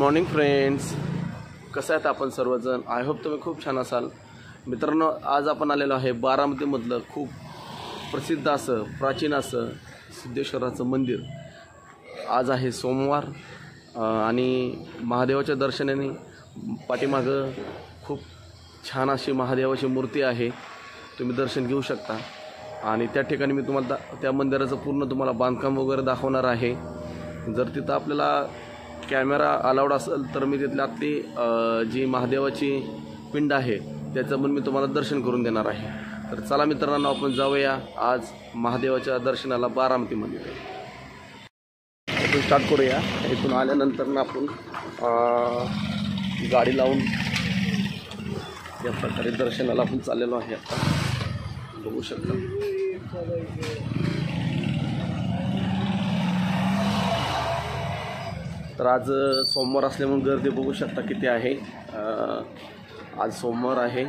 Morning friends, कसं आहेत आपण सर्वजण? आय होप तुम्ही खूप छान असाल. मित्रांनो, आज आपण आलेलो आहे बारामतीमधलं खूप प्रसिद्ध असं प्राचीन असं सिद्धेश्वराचं मंदिर. आज आहे सोमवार आणि महादेवाच्या दर्शनाने पाठीमागं खूप छान अशी महादेवाची मूर्ती आहे, तुम्ही दर्शन घेऊ शकता. आणि त्या ठिकाणी मी तुम्हाला त्या मंदिराचं पूर्ण तुम्हाला बांधकाम वगैरे दाखवणार आहे. जर तिथं आपल्याला कॅमेरा अलाउड असेल तर मी तिथली जी महादेवाची पिंड आहे त्याचं पण मी तुम्हाला दर्शन करून देणार आहे. तर चला मित्रांनो, आपण जाऊया आज महादेवाच्या दर्शनाला बारामतीमध्ये. आपण स्टार्ट करूया. इथून आल्यानंतर आपण गाडी लावून या प्रकारे दर्शनाला आपण चाललेलो आहे. आता बघू शकता. तर आज सोमवार असल्यामुळे गर्दी बघू शकता किती आहे. आज सोमवार आहे,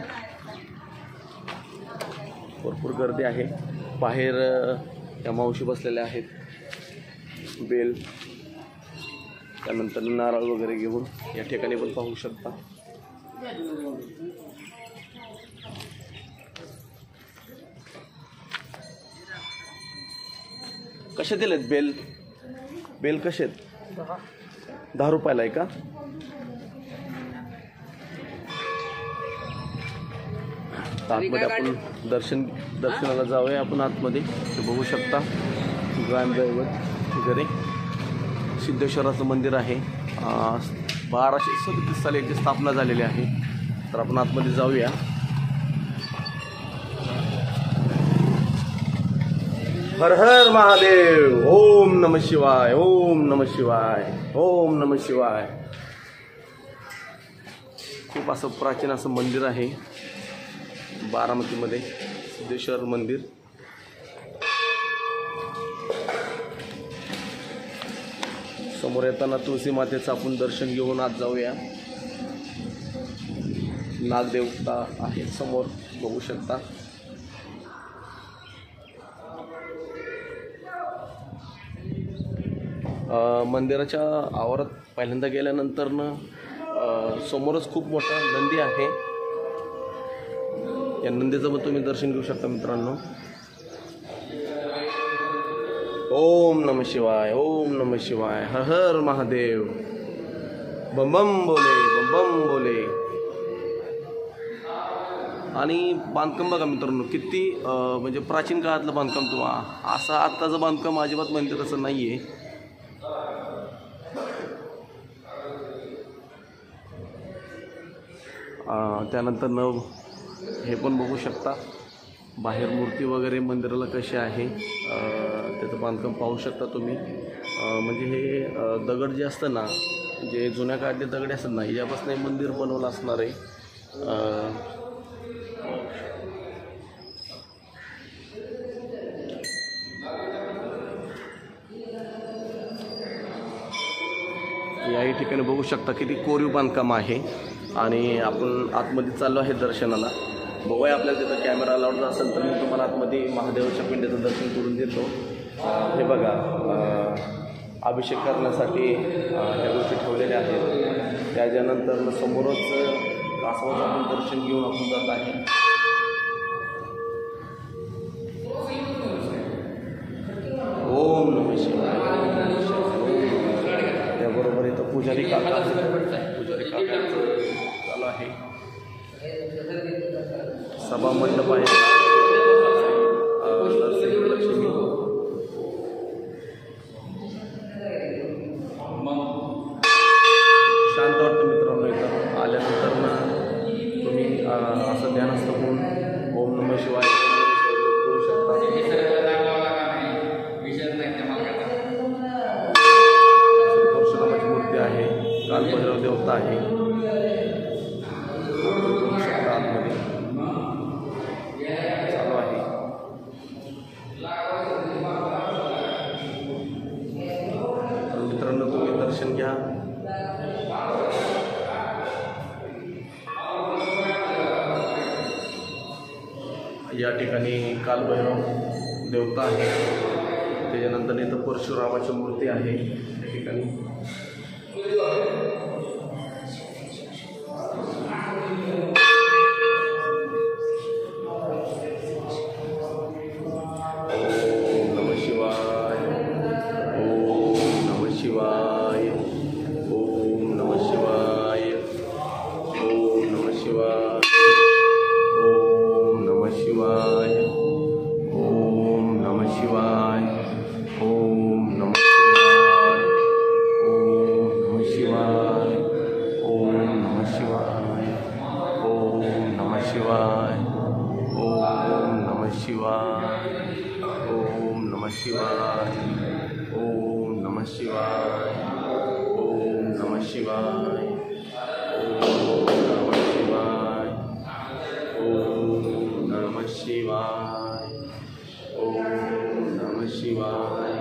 भरपूर गर्दी आहे. बाहेर त्या मावशी बसलेल्या आहेत, बेल त्यानंतर नारळ वगैरे घेऊन या ठिकाणी पण पाहू शकता. कसे दिलेत बेल? बेल कसे आहेत? 10 रुपयाला आहे का? आतमध्ये आपण दर्शनाला जाऊया. आपण आतमध्ये बघू शकता ग्रामदैवत वगैरे सिद्धेश्वराचं मंदिर आहे. 1237 साली याची स्थापना झालेली आहे. तर आपण आतमध्ये जाऊया. हर हर महादेव. ओम नमः शिवाय, ओम नमः शिवाय, ओम नमः शिवाय. खूप असं प्राचीन असं मंदिर आहे बारामतीमध्ये, सिद्धेश्वर मंदिर. समोर येताना तुळशी मातेचं आपण दर्शन घेऊन आत जाऊया. नागदेवता आहे समोर, बघू शकता. मंदिराच्या आवारात पहिल्यांदा गेल्यानंतर समोरच खूप मोठा नंदी आहे. या नंदीचं पण तुम्ही दर्शन घेऊ शकता मित्रांनो. ओम नमः शिवाय, ओम नमः शिवाय, हर हर महादेव, बम बम बोले, बम बम बोले. आणि बांधकाम बघा मित्रांनो, किती म्हणजे प्राचीन काळातलं बांधकाम. तुम्हाला असं आत्ताचं बांधकाम अजिबात मंदिराचं नाही आहे. त्यानंतर हे पण बघू शकता बाहेर मूर्ती वगैरे मंदिराला कशी आहे, त्याचं बांधकाम पाहू शकता तुम्ही. म्हणजे हे दगड जे असतं ना, जे जुन्या काळातले दगड असतात ना, यापासून हे मंदिर बनवलं असणार आहे. याही ठिकाणी बघू शकता किती कोरीव बांधकाम आहे. आणि आपण आतमध्ये चाललो आहे दर्शनाला. बघूया, आपल्याला तिथं कॅमेरा अलाउड असेल तर मी तुम्हाला आतमध्ये महादेवाच्या पिंडीचं दर्शन करून देतो. हे बघा, अभिषेक करण्यासाठी ह्या गोष्टी ठेवलेल्या आहेत. त्याच्यानंतर समोरच कासवाचं आपण दर्शन घेऊन आपण जात आहे. ओम नमः शिवाय. त्याबरोबर इथं पुजारी काका चालू आहे. सभा मंडप आहे. लक्ष्मी शांत वाटतं मित्रांनो. इथं आल्यानंतर तुम्ही असं ध्यानस्थ होऊन ओम नमः शिवाय करू शकता. परशुरामाची मूर्ती आहे, कालभैरव देवता आहे. चालू आहे. तर मित्रांनो, तुम्ही दर्शन घ्या. या ठिकाणी कालभैरव देवता आहे. त्याच्यानंतर इथं परशुरामाची मूर्ती आहे. त्या ठिकाणी शिवाय. ओम नमः शिवाय. ओम नमः शिवाय. ओम नमः शिवाय. ओम नमः शिवाय. ओम नमः शिवाय. ओम नमः शिवाय.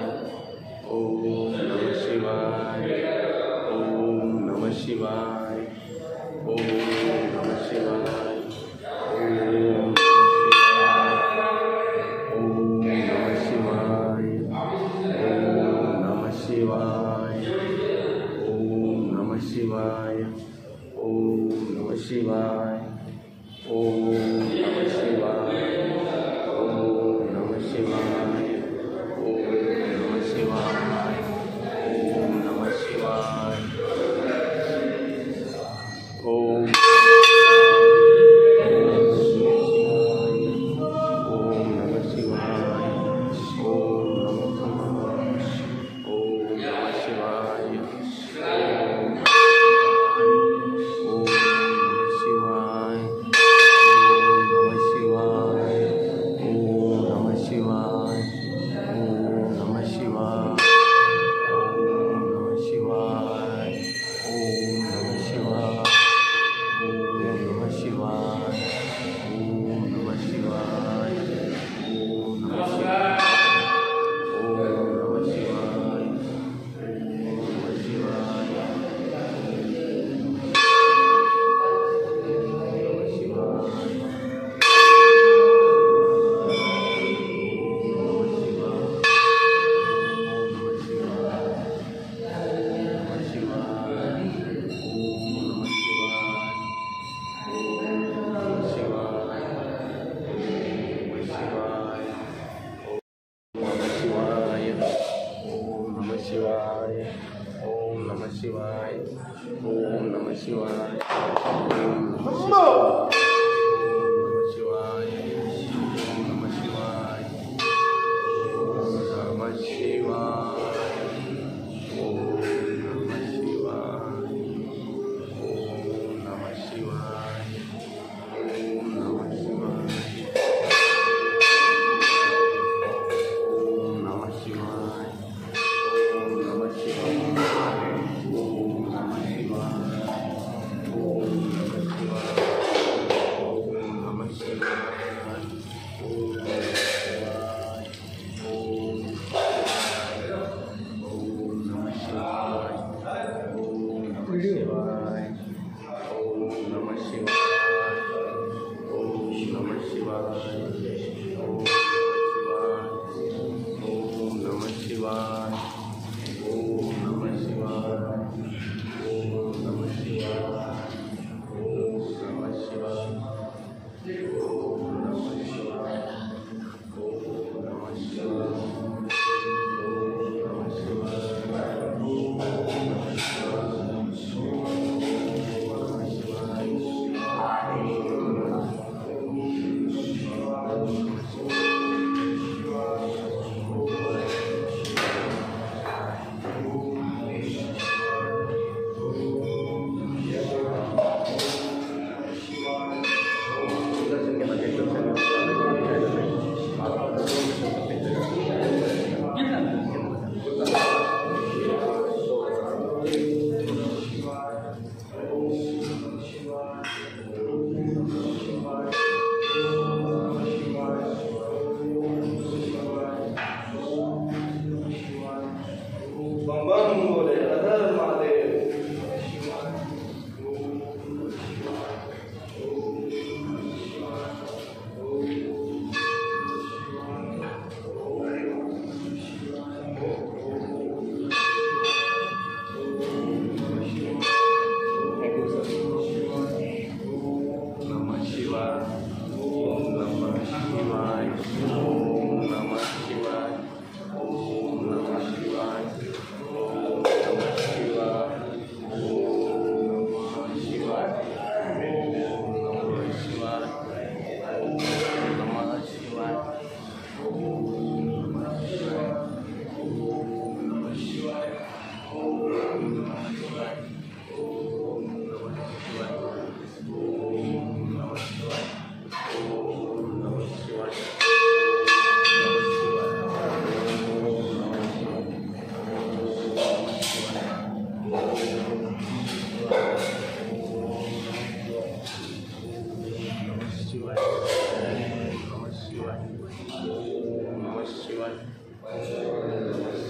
ओम नमः शिवाय. ओम नमः शिवाय. शिवाय. ओम नमः शिवाय. ओम नमः शिवाय. ओम नमः शिवाय. ओम नमः शिवाय. ओम नमः शिवाय. ओम शिवाय. ओम नमः शिवाय. ओम नमः शिवाय. ओम नमः शिवाय. ओम नमः शिवाय. ओम नमः शिवाय. ओम नमः शिवाय. ओम नमः शिवाय. ओम नमः शिवाय. ओम नमः शिवाय. Thank you.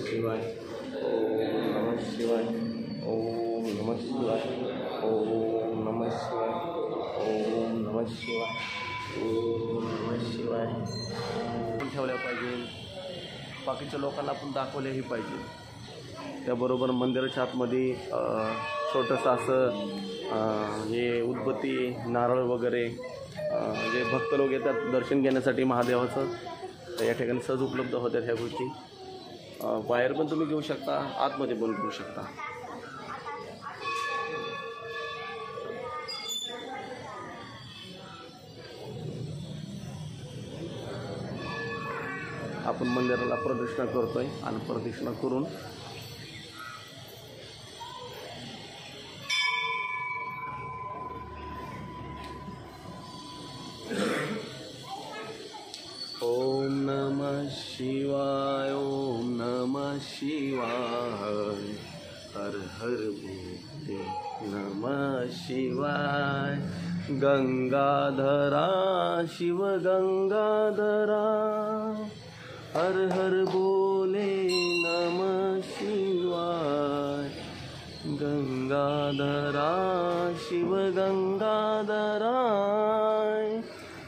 शिवाय. ओम नमः शिवाय. ओम नमः शिवाय. ओम नमः शिवाय. ओम नमः शिवाय. ओम नमः शिवाय. आपण ठेवल्या पाहिजे, बाकीच्या लोकांना आपण दाखवल्याही पाहिजे. त्याबरोबर मंदिराच्या आतमध्ये छोटंसं असं हे उदबत्ती, नारळ वगैरे जे भक्त लोक येतात दर्शन घेण्यासाठी महादेवाचं, तर या ठिकाणी सहज उपलब्ध होत्या ह्या गोष्टी. बाहेर पण तुम्ही घेऊ शकता, आतमध्ये पण घेऊ शकता. आपण मंदिराला प्रदक्षिणा करतोय आणि प्रदक्षिणा करून ओम नमः शिवाय. ओम नमः शिवाय. हर हर बोले नमः शिवाय. गंगाधरा शिव गंगाधरा. हर हर बोले नमः शिवाय. गंगाधरा शिव गंगाधरा.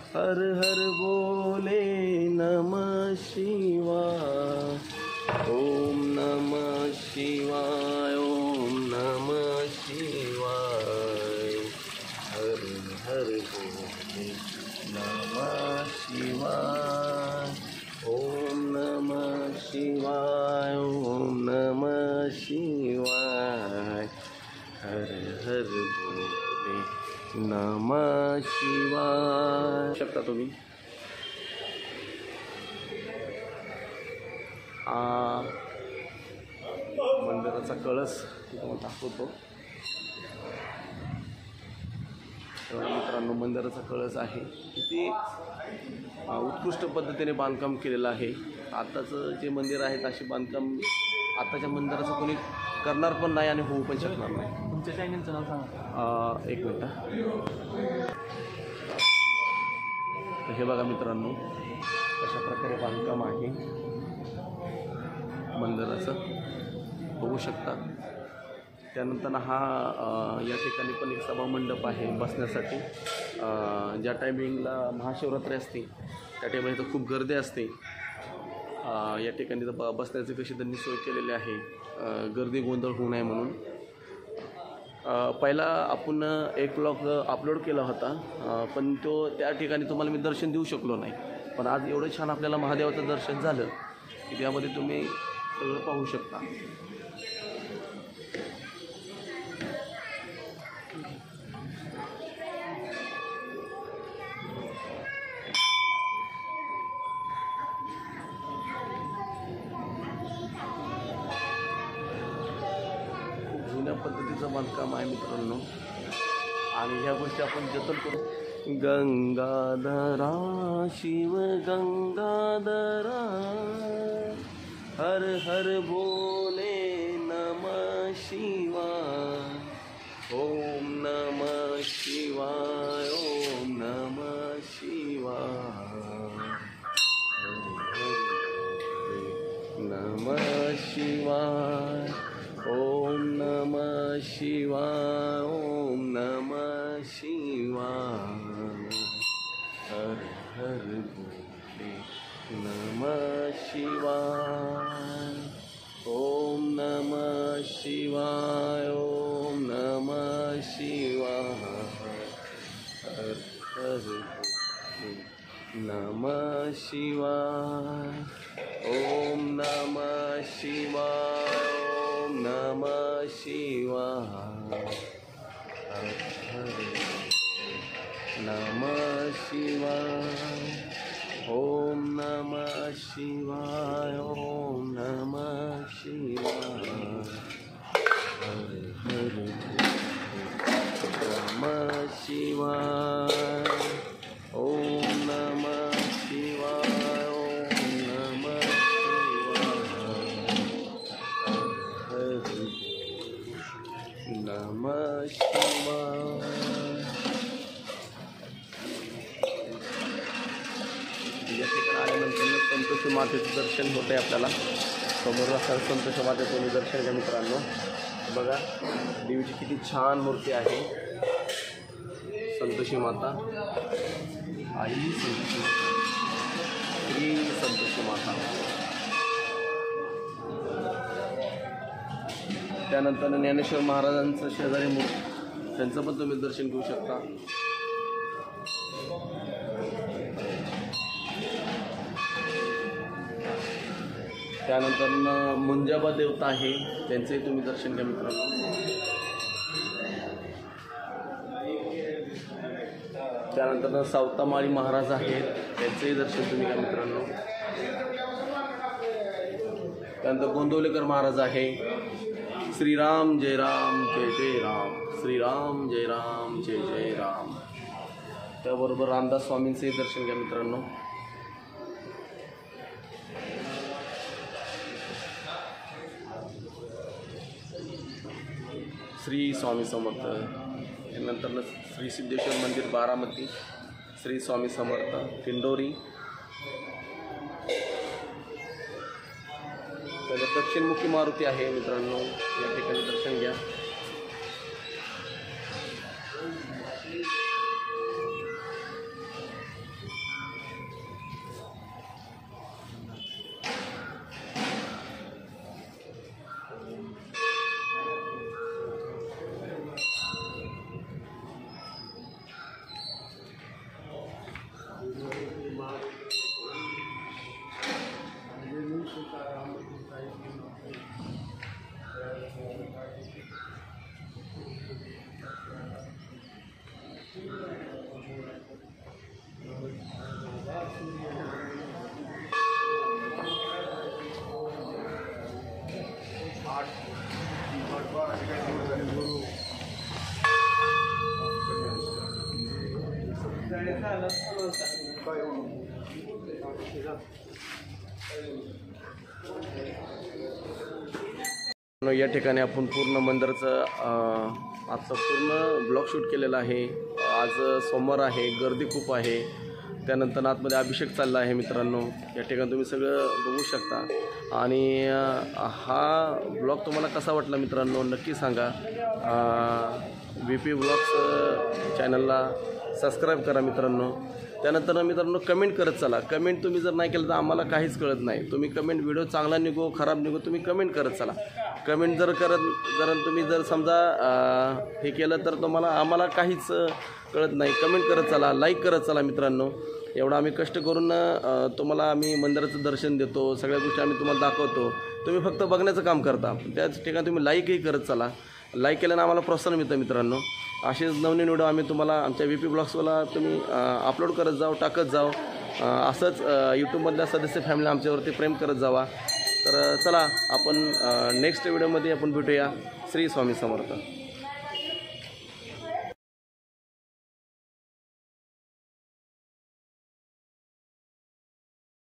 हर हर बोले नमः शिवाय. ओम नमः शिवाय. ओम नमः शिवाय. हर हर बोले नमः शिवाय. ओम नमः शिवाय. ओम नमः शिवाय. हर हर बोले नमः शिवाय. शकता तुम्ही मंदिराचा कळस तुम्हाला दाखवतो. मित्रांनो, मंदिराचा कळस आहे, किती उत्कृष्ट पद्धतीने बांधकाम केलेलं आहे. आताचं जे मंदिर आहे असे बांधकाम आताच्या मंदिराचं कोणी करणार पण नाही आणि होऊ पण शकणार नाही. तुमच्या चॅनलचं नाव सांगा. एक मिनिट. हे बघा मित्रांनो, कशा प्रकारे बांधकाम आहे मंदिराचं, बघू शकता. त्यानंतर हा या ठिकाणी पण एक सभामंडप आहे बसण्यासाठी. ज्या टायमिंगला महाशिवरात्री असते त्या टायमिंगला इथं खूप गर्दी असते. या ठिकाणी तर बसण्याची कशी त्यांनी सोय केलेली आहे, गर्दी गोंधळ होऊ नये म्हणून. पहिला आपण एक ब्लॉग अपलोड केला होता, पण तो त्या ठिकाणी तुम्हाला मी दर्शन देऊ शकलो नाही. पण आज एवढं छान आपल्याला महादेवाचं दर्शन झालं की त्यामध्ये तुम्ही सगळं पाहू शकता. पद्धतीचं बांधकाम आहे मित्रांनो, आणि ह्या गोष्टी आपण जतन करू. गंगाधरा शिव गंगाधरा. हर हर बोले नमः शिवाय. ओम नमः शिवाय. ओम नमः शिवाय. नमः शिवाय. ओम नमः शिवाय. ओम नमः शिवाय. हर हर बोले नमः शिवाय. ओम नमः शिवाय. ओम नमः शिवाय. हर हर बोले नमः शिवाय. ओम नमः शिवाय. ओम नमः शिवाय. हर हर नमः शिवाय. ओम नमः शिवाय. ओम नमः शिवाय. हर हर नमः शिवाय. ओम नमः शिवाय. ओम नमः नमः शिवाय. या ठिकाणी आल्यानंतर संतोषी मातेचं दर्शन होतं आहे आपल्याला. समोर असं संतोषी मातेचं दर्शन घ्या मित्रांनो. बघा देवीची किती छान मूर्ती आहे. संतोषी माता, आई संतोषी माता, श्री संतोषी माता. त्यानंतर ज्ञानेश्वर महाराजांचं शेजारी मूर्ती, त्यांचं पण तुम्ही दर्शन घेऊ शकता. त्यानंतर मुंजाबा देवता आहे, त्यांचंही तुम्ही दर्शन घ्या मित्रांनो. त्यानंतर सावतामाळी महाराज आहेत, त्यांचंही दर्शन तुम्ही घ्या मित्रांनो. त्यानंतर गोंदवलेकर महाराज आहे. श्रीराम जय राम जय जय राम, श्रीराम जय राम जय जय राम. त्याबरोबर रामदास स्वामींचंही दर्शन घ्या मित्रांनो. श्री स्वामी समर्थ. त्यानंतर श्री सिद्धेश्वर मंदिर बारामती, श्री स्वामी समर्थ किंडोरी. तर दक्षिणमुखी मारुती आहे मित्रांनो, या ठिकाणी दर्शन घ्या. या ठिकाणी आपण पूर्ण मंदिराचं आजचं पूर्ण ब्लॉग शूट केलेला आहे. आज सोमवार आहे, गर्दी खूप आहे. त्यानंतर आतमध्ये अभिषेक चालला आहे मित्रांनो. या ठिकाणी तुम्ही सगळं बघू शकता. आणि हा ब्लॉग तुम्हाला कसा वाटला मित्रांनो नक्की सांगा. VP ब्लॉग्स चॅनलला सबस्क्राईब करा मित्रांनो. त्यानंतर मित्रांनो कमेंट करत चला. कमेंट तुम्ही जर नाही केलं तर आम्हाला काहीच कळत नाही. तुम्ही कमेंट व्हिडिओ चांगला निघो खराब निघो तुम्ही कमेंट करत चला. कमेंट जर तुम्ही जर समजा हे केलं तर तुम्हाला आम्हाला काहीच कळत नाही. कमेंट करत चला, लाईक करत चला मित्रांनो. एवढं आम्ही कष्ट करून तुम्हाला आम्ही मंदिराचं दर्शन देतो, सगळ्या गोष्टी आम्ही तुम्हाला दाखवतो. तुम्ही फक्त बघण्याचं काम करता. त्याच ठिकाणी तुम्ही लाईकही करत चला. लाईक केल्यानं आम्हाला प्रोत्साहन मिळतं मित्रांनो. असेच नवीन व्हिडिओ आम्ही तुम्हाला आमच्या VP ब्लॉग्सला तुम्ही अपलोड करत जाऊ, टाकत जाऊ. असंच यूट्यूबमधल्या सदस्य फॅमिली आमच्यावरती प्रेम करत जावा. तर चला आपण नेक्स्ट व्हिडिओमध्ये आपण भेटूया. श्री स्वामी समर्थ.